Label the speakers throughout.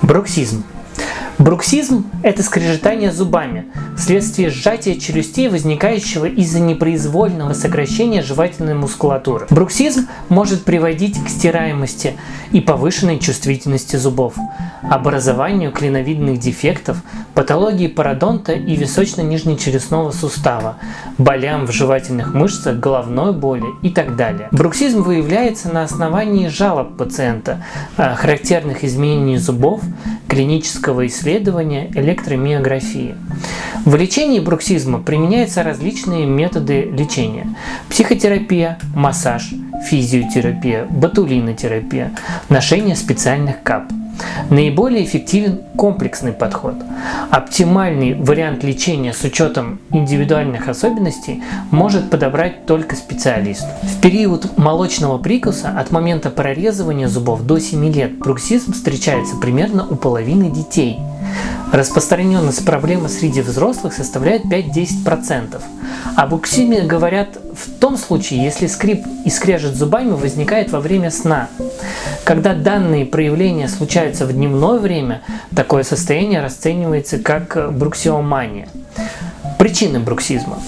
Speaker 1: Бруксизм. Бруксизм – это скрежетание зубами, вследствие сжатия челюстей, возникающего из-за непроизвольного сокращения жевательной мускулатуры. Бруксизм может приводить к стираемости и повышенной чувствительности зубов, образованию клиновидных дефектов, патологии пародонта и височно-нижнечелюстного сустава, болям в жевательных мышцах, головной боли и так далее. Бруксизм выявляется на основании жалоб пациента, характерных изменений зубов, клинического исследования, электромиографии. В лечении бруксизма применяются различные методы лечения: психотерапия, массаж, физиотерапия, ботулинотерапия, ношение специальных кап. Наиболее эффективен комплексный подход. Оптимальный вариант лечения с учетом индивидуальных особенностей может подобрать только специалист. В период молочного прикуса от момента прорезывания зубов до 7 лет бруксизм встречается примерно у половины детей. Распространенность проблемы среди взрослых составляет 5-10%. О бруксизме говорят в том случае, если скрип и скрежет зубами возникает во время сна. Когда данные проявления случаются в дневное время, такое состояние расценивается как бруксиомания. Причины бруксизма.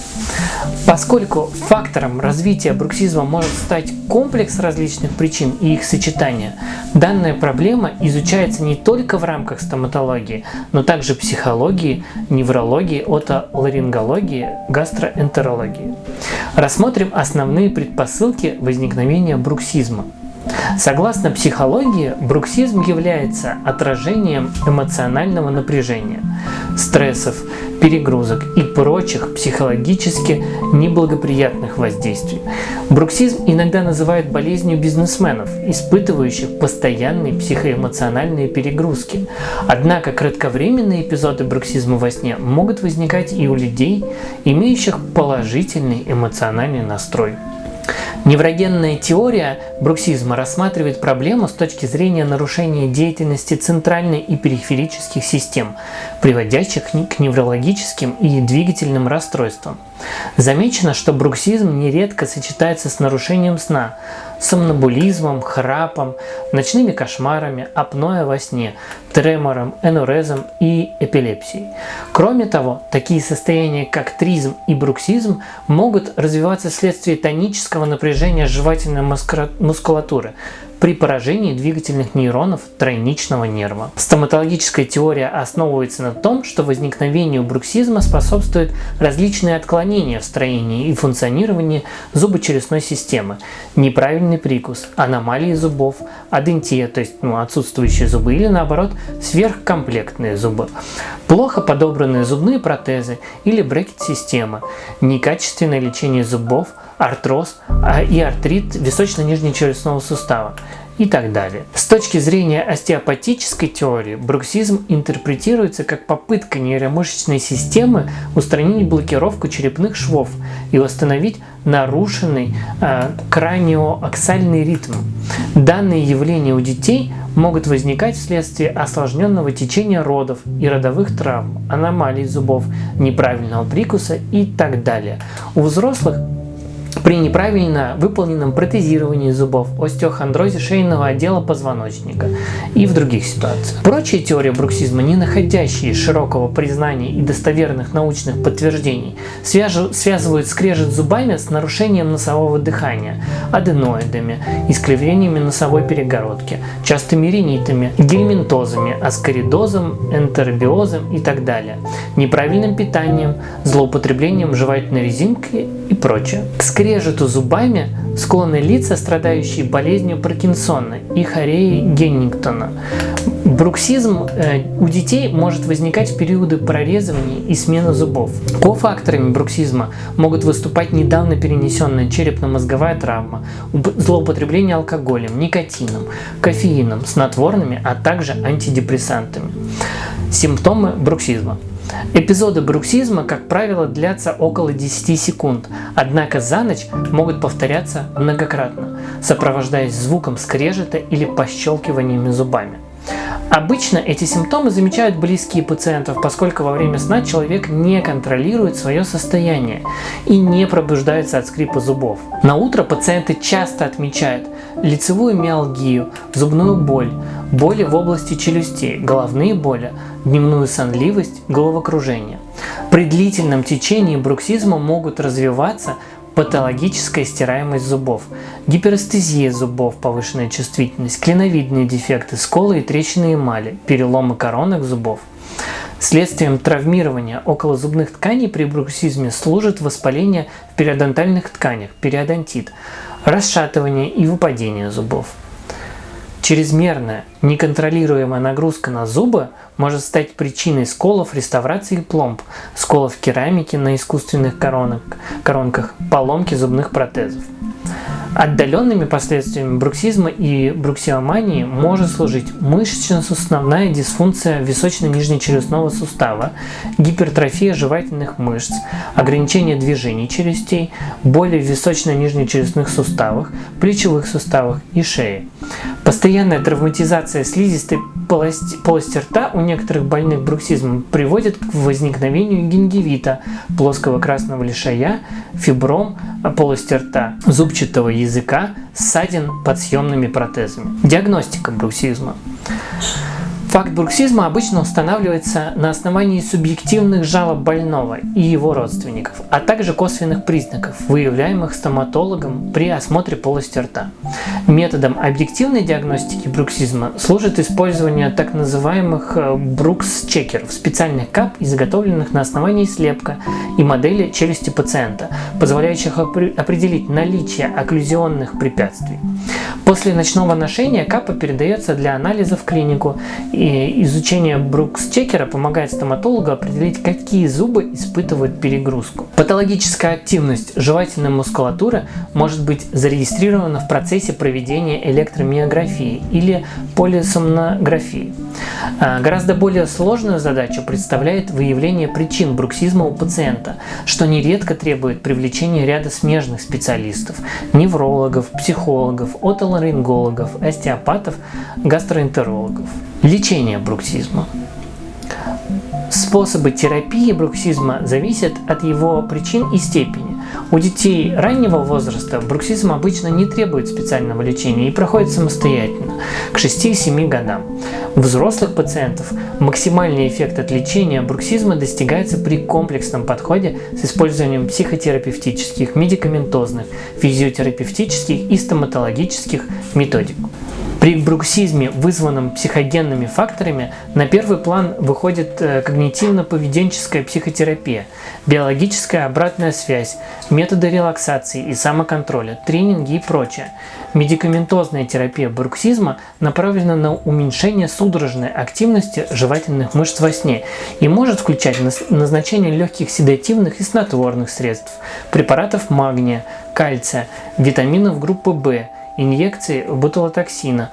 Speaker 1: Поскольку фактором развития бруксизма может стать комплекс различных причин и их сочетание, данная проблема изучается не только в рамках стоматологии, но также психологии, неврологии, отоларингологии, гастроэнтерологии. Рассмотрим основные предпосылки возникновения бруксизма. Согласно психологии, бруксизм является отражением эмоционального напряжения, стрессов, перегрузок и прочих психологически неблагоприятных воздействий. Бруксизм иногда называют болезнью бизнесменов, испытывающих постоянные психоэмоциональные перегрузки. Однако кратковременные эпизоды бруксизма во сне могут возникать и у людей, имеющих положительный эмоциональный настрой. Неврогенная теория бруксизма рассматривает проблему с точки зрения нарушения деятельности центральной и периферических систем, приводящих к неврологическим и двигательным расстройствам. Замечено, что бруксизм нередко сочетается с нарушением сна, сомнамбулизмом, храпом, ночными кошмарами, апноэ во сне, тремором, энурезом и эпилепсией. Кроме того, такие состояния, как тризм и бруксизм, могут развиваться вследствие тонического напряжения жевательной мускулатуры при поражении двигательных нейронов тройничного нерва. Стоматологическая теория основывается на том, что возникновению бруксизма способствуют различные отклонения в строении и функционировании зубочелюстной системы, неправильный прикус, аномалии зубов, адентия, то есть отсутствующие зубы, или наоборот сверхкомплектные зубы, плохо подобранные зубные протезы или брекет-система, некачественное лечение зубов, артроз и артрит височно-нижнечелюстного сустава и так далее. С точки зрения остеопатической теории, бруксизм интерпретируется как попытка нейромышечной системы устранить блокировку черепных швов и восстановить нарушенный краниоаксальный ритм. Данные явления у детей могут возникать вследствие осложненного течения родов и родовых травм, аномалий зубов, неправильного прикуса и так далее. У взрослых при неправильно выполненном протезировании зубов, остеохондрозе шейного отдела позвоночника и в других ситуациях. Прочие теории бруксизма, не находящие широкого признания и достоверных научных подтверждений, связывают скрежет зубами с нарушением носового дыхания, аденоидами, искривлениями носовой перегородки, частыми ринитами, гельминтозами, аскаридозом, энтеробиозом и так далее, неправильным питанием, злоупотреблением жевательной резинки и прочее. К скрежету зубами склонны лица, страдающие болезнью Паркинсона и хореей Геннингтона. Бруксизм у детей может возникать в периоды прорезывания и смены зубов. Кофакторами бруксизма могут выступать недавно перенесенная черепно-мозговая травма, злоупотребление алкоголем, никотином, кофеином, снотворными, а также антидепрессантами. Симптомы бруксизма. Эпизоды бруксизма, как правило, длятся около 10 секунд, однако за ночь могут повторяться многократно, сопровождаясь звуком скрежета или пощелкиваниями зубами. Обычно эти симптомы замечают близкие пациентов, поскольку во время сна человек не контролирует свое состояние и не пробуждается от скрипа зубов. На утро пациенты часто отмечают лицевую миалгию, зубную боль, боли в области челюстей, головные боли, дневную сонливость, головокружение. При длительном течении бруксизма могут развиваться патологическая стираемость зубов, гиперэстезия зубов, повышенная чувствительность, клиновидные дефекты, сколы и трещины эмали, переломы коронок зубов. Следствием травмирования околозубных тканей при бруксизме служит воспаление в периодонтальных тканях, периодонтит, расшатывание и выпадение зубов. Чрезмерная, неконтролируемая нагрузка на зубы может стать причиной сколов, реставрации пломб, сколов керамики на искусственных коронках, поломки зубных протезов. Отдаленными последствиями бруксизма и бруксиомании может служить мышечно-суставная дисфункция височно-нижнечелюстного сустава, гипертрофия жевательных мышц, ограничение движений челюстей, боли в височно-нижнечелюстных суставах, плечевых суставах и шее. Постоянная травматизация слизистой полости рта у некоторых больных бруксизмом приводит к возникновению гингивита, плоского красного лишая, фибром полости рта, зубчатого языка, ссадин под съемными протезами. Диагностика бруксизма. Факт бруксизма обычно устанавливается на основании субъективных жалоб больного и его родственников, а также косвенных признаков, выявляемых стоматологом при осмотре полости рта. Методом объективной диагностики бруксизма служит использование так называемых брукс-чекеров, специальных кап, изготовленных на основании слепка и модели челюсти пациента, позволяющих определить наличие окклюзионных препятствий. После ночного ношения капа передается для анализа в клинику, и изучение брукс-чекера помогает стоматологу определить, какие зубы испытывают перегрузку. Патологическая активность жевательной мускулатуры может быть зарегистрирована в процессе проведения электромиографии или полисомнографии. Гораздо более сложную задачу представляет выявление причин бруксизма у пациента, что нередко требует привлечения ряда смежных специалистов – неврологов, психологов, отоларингологов, остеопатов, гастроэнтерологов. Лечение бруксизма. Способы терапии бруксизма зависят от его причин и степени. У детей раннего возраста бруксизм обычно не требует специального лечения и проходит самостоятельно, к 6-7 годам. У взрослых пациентов максимальный эффект от лечения бруксизма достигается при комплексном подходе с использованием психотерапевтических, медикаментозных, физиотерапевтических и стоматологических методик. При бруксизме, вызванном психогенными факторами, на первый план выходит когнитивно-поведенческая психотерапия, биологическая обратная связь, методы релаксации и самоконтроля, тренинги и прочее. Медикаментозная терапия бруксизма направлена на уменьшение судорожной активности жевательных мышц во сне и может включать назначение легких седативных и снотворных средств, препаратов магния, кальция, витаминов группы В, инъекции ботулотоксина.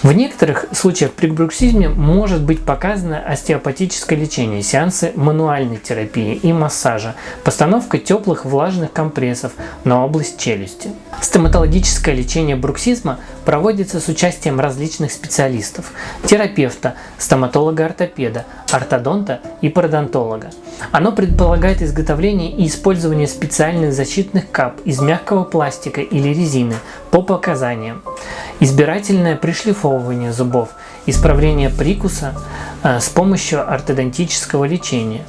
Speaker 1: В некоторых случаях при бруксизме может быть показано остеопатическое лечение, сеансы мануальной терапии и массажа, постановка теплых влажных компрессов на область челюсти. Стоматологическое лечение бруксизма проводится с участием различных специалистов – терапевта, стоматолога-ортопеда, ортодонта и пародонтолога. Оно предполагает изготовление и использование специальных защитных кап из мягкого пластика или резины по показаниям, избирательное пришлифовывание зубов, исправление прикуса с помощью ортодонтического лечения,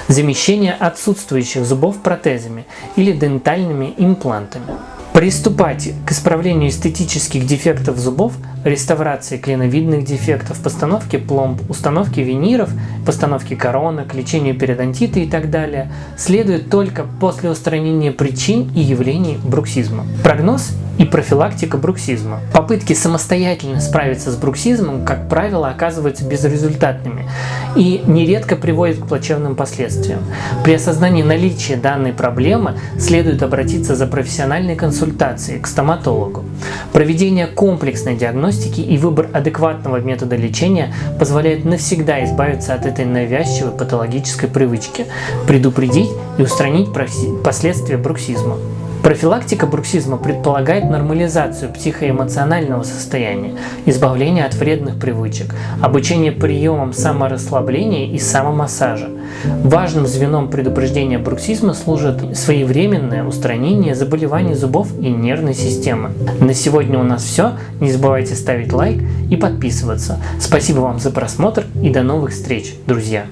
Speaker 1: замещение отсутствующих зубов протезами или дентальными имплантами. Приступать к исправлению эстетических дефектов зубов, реставрации клиновидных дефектов, постановке пломб, установке виниров, постановке коронок, лечению периодонтита и так далее следует только после устранения причин и явлений бруксизма. Прогноз и профилактика бруксизма. Попытки самостоятельно справиться с бруксизмом, как правило, оказываются безрезультатными и нередко приводят к плачевным последствиям. При осознании наличия данной проблемы следует обратиться за профессиональной консультацией к стоматологу. Проведение комплексной диагностики и выбор адекватного метода лечения позволяет навсегда избавиться от этой навязчивой патологической привычки, предупредить и устранить последствия бруксизма. Профилактика бруксизма предполагает нормализацию психоэмоционального состояния, избавление от вредных привычек, обучение приемам саморасслабления и самомассажа. Важным звеном предупреждения бруксизма служит своевременное устранение заболеваний зубов и нервной системы. На сегодня у нас все. Не забывайте ставить лайк и подписываться. Спасибо вам за просмотр и до новых встреч, друзья!